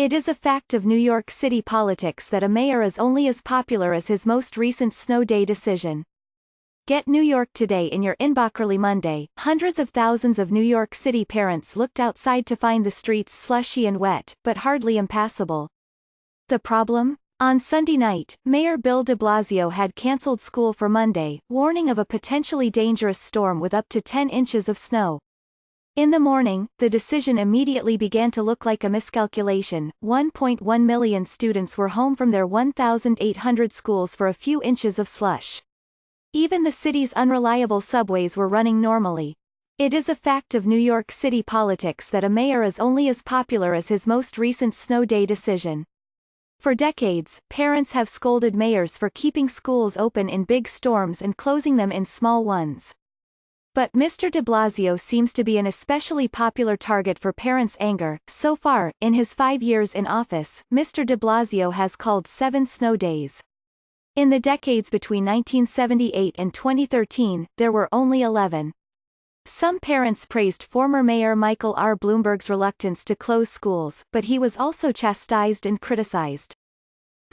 It is a fact of New York City politics that a mayor is only as popular as his most recent snow day decision. Get New York Today in your inbox early Monday. Hundreds of thousands of New York City parents looked outside to find the streets slushy and wet, but hardly impassable. The problem? On Sunday night, Mayor Bill de Blasio had canceled school for Monday, warning of a potentially dangerous storm with up to 10 inches of snow. In the morning, the decision immediately began to look like a miscalculation. 1.1 million students were home from their 1,800 schools for a few inches of slush. Even the city's unreliable subways were running normally. It is a fact of New York City politics that a mayor is only as popular as his most recent snow day decision. For decades, parents have scolded mayors for keeping schools open in big storms and closing them in small ones. But Mr. de Blasio seems to be an especially popular target for parents' anger. So far, in his 5 years in office, Mr. de Blasio has called 7 snow days. In the decades between 1978 and 2013, there were only 11. Some parents praised former Mayor Michael R. Bloomberg's reluctance to close schools, but he was also chastised and criticized.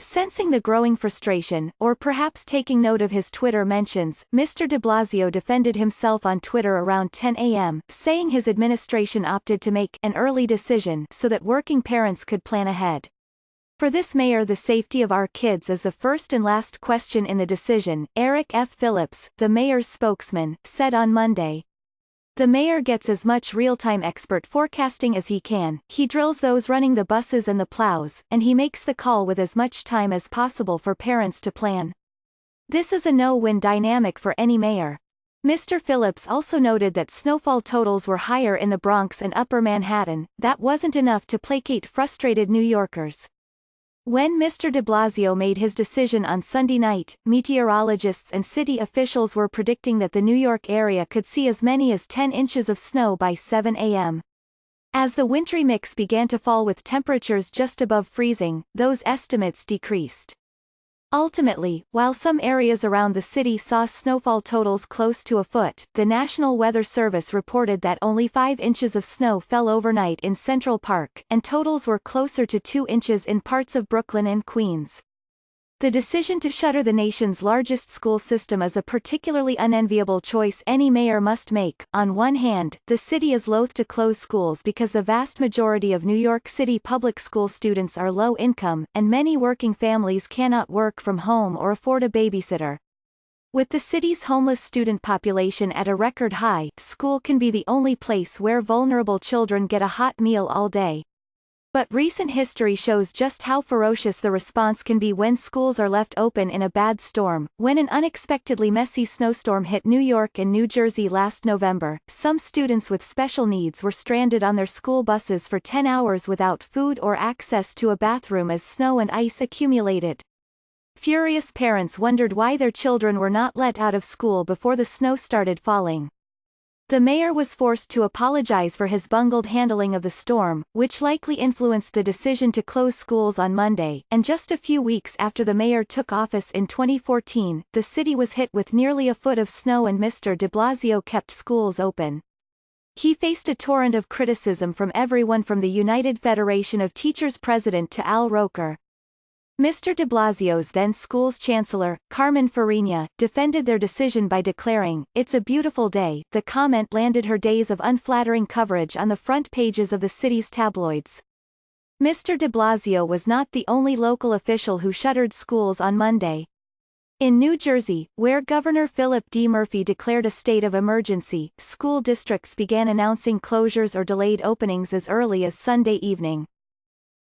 Sensing the growing frustration, or perhaps taking note of his Twitter mentions, Mr. de Blasio defended himself on Twitter around 10 a.m., saying his administration opted to make an early decision so that working parents could plan ahead. For this mayor, the safety of our kids is the first and last question in the decision, Eric F. Phillips, the mayor's spokesman, said on Monday. The mayor gets as much real-time expert forecasting as he can, he drills those running the buses and the plows, and he makes the call with as much time as possible for parents to plan. This is a no-win dynamic for any mayor. Mr. Phillips also noted that snowfall totals were higher in the Bronx and Upper Manhattan. That wasn't enough to placate frustrated New Yorkers. When Mr. de Blasio made his decision on Sunday night, meteorologists and city officials were predicting that the New York area could see as many as 10 inches of snow by 7 a.m. As the wintry mix began to fall with temperatures just above freezing, those estimates decreased. Ultimately, while some areas around the city saw snowfall totals close to a foot, the National Weather Service reported that only 5 inches of snow fell overnight in Central Park, and totals were closer to 2 inches in parts of Brooklyn and Queens. The decision to shutter the nation's largest school system is a particularly unenviable choice any mayor must make. On one hand, the city is loath to close schools because the vast majority of New York City public school students are low income, and many working families cannot work from home or afford a babysitter. With the city's homeless student population at a record high, school can be the only place where vulnerable children get a hot meal all day. But recent history shows just how ferocious the response can be when schools are left open in a bad storm. When an unexpectedly messy snowstorm hit New York and New Jersey last November, some students with special needs were stranded on their school buses for 10 hours without food or access to a bathroom as snow and ice accumulated. Furious parents wondered why their children were not let out of school before the snow started falling. The mayor was forced to apologize for his bungled handling of the storm, which likely influenced the decision to close schools on Monday, and just a few weeks after the mayor took office in 2014, the city was hit with nearly a foot of snow and Mr. de Blasio kept schools open. He faced a torrent of criticism from everyone from the United Federation of Teachers president to Al Roker. Mr. de Blasio's then school's chancellor, Carmen Farina, defended their decision by declaring, "It's a beautiful day." The comment landed her days of unflattering coverage on the front pages of the city's tabloids. Mr. de Blasio was not the only local official who shuttered schools on Monday. In New Jersey, where Governor Philip D. Murphy declared a state of emergency, school districts began announcing closures or delayed openings as early as Sunday evening.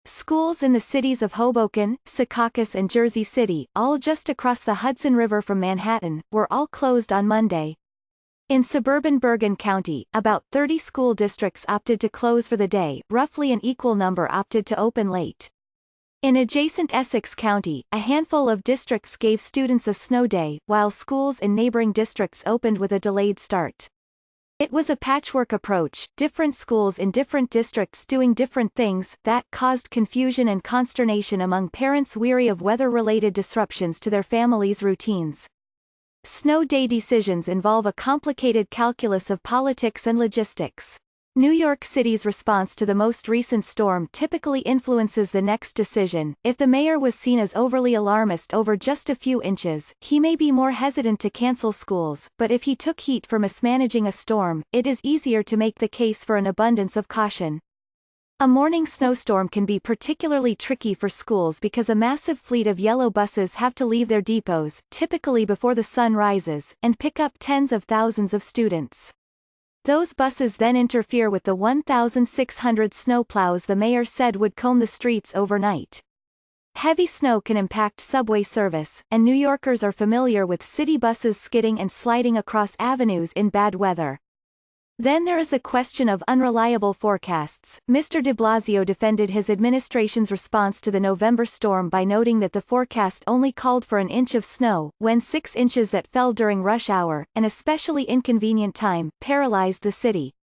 Schools in the cities of Hoboken, Secaucus and Jersey City, all just across the Hudson River from Manhattan, were all closed on Monday. In suburban Bergen County, about 30 school districts opted to close for the day, roughly an equal number opted to open late. In adjacent Essex County, a handful of districts gave students a snow day, while schools in neighboring districts opened with a delayed start. It was a patchwork approach, different schools in different districts doing different things, that caused confusion and consternation among parents weary of weather-related disruptions to their families' routines. Snow day decisions involve a complicated calculus of politics and logistics. New York City's response to the most recent storm typically influences the next decision. If the mayor was seen as overly alarmist over just a few inches, he may be more hesitant to cancel schools, but if he took heat for mismanaging a storm, it is easier to make the case for an abundance of caution. A morning snowstorm can be particularly tricky for schools because a massive fleet of yellow buses have to leave their depots, typically before the sun rises, and pick up tens of thousands of students. Those buses then interfere with the 1,600 snowplows the mayor said would comb the streets overnight. Heavy snow can impact subway service, and New Yorkers are familiar with city buses skidding and sliding across avenues in bad weather. Then there is the question of unreliable forecasts. Mr. de Blasio defended his administration's response to the November storm by noting that the forecast only called for an inch of snow, when 6 inches that fell during rush hour, an especially inconvenient time, paralyzed the city.